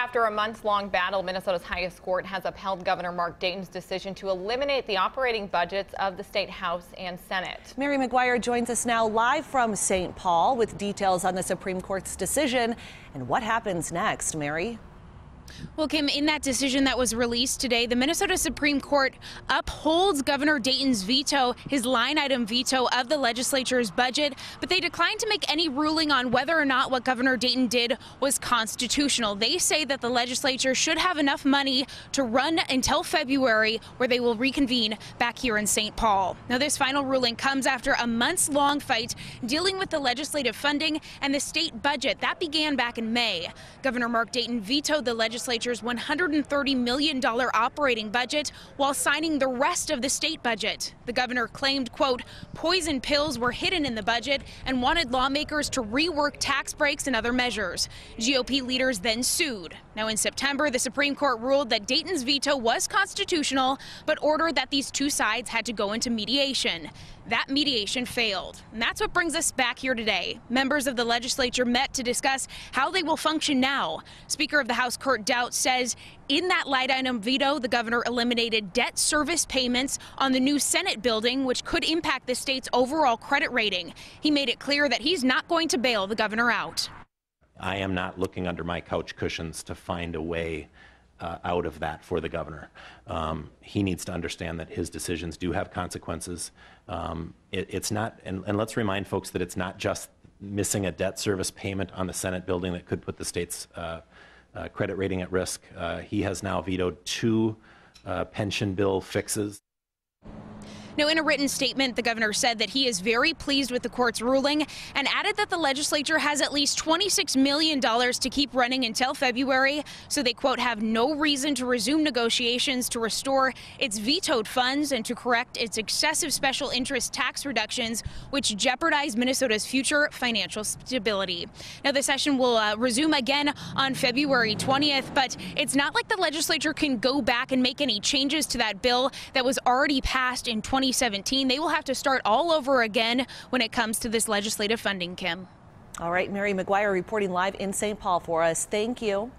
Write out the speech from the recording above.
After a months-long battle, Minnesota's highest court has upheld Governor Mark Dayton's decision to eliminate the operating budgets of the state House and Senate. Mary McGuire joins us now live from St. Paul with details on the Supreme Court's decision and what happens next. Mary? Well, Kim, in that decision that was released today, the Minnesota Supreme Court upholds Governor Dayton's veto, his line item veto of the legislature's budget, but they declined to make any ruling on whether or not what Governor Dayton did was constitutional. They say that the legislature should have enough money to run until February, where they will reconvene back here in St. Paul. Now, this final ruling comes after a months-long fight dealing with the legislative funding and the state budget. That began back in May. Governor Mark Dayton vetoed the legislature's $130 million operating budget while signing the rest of the state budget. The governor claimed, quote, poison pills were hidden in the budget and wanted lawmakers to rework tax breaks and other measures. GOP leaders then sued. Now, in September, the Supreme Court ruled that Dayton's veto was constitutional, but ordered that these two sides had to go into mediation. That mediation failed. And that's what brings us back here today. Members of the legislature met to discuss how they will function now. Speaker of the House Kurt Doubt says in that line item veto, the governor eliminated debt service payments on the new Senate building, which could impact the state's overall credit rating. He made it clear that he's not going to bail the governor out. I am not looking under my couch cushions to find a way out of that for the governor. He needs to understand that his decisions do have consequences. It's not, and let's remind folks that it's not just missing a debt service payment on the Senate building that could put the state's credit rating at risk. He has now vetoed two pension bill fixes. Now, in a written statement, the governor said that he is very pleased with the court's ruling and added that the legislature has at least $26 million to keep running until February, so they, quote, have no reason to resume negotiations to restore its vetoed funds and to correct its excessive special interest tax reductions, which jeopardize Minnesota's future financial stability. Now, the session will resume again on February 20th, but it's not like the legislature can go back and make any changes to that bill that was already passed in 2017. They will have to start all over again when it comes to this legislative funding, Kim. All right, Mary McGuire reporting live in St. Paul for us. Thank you.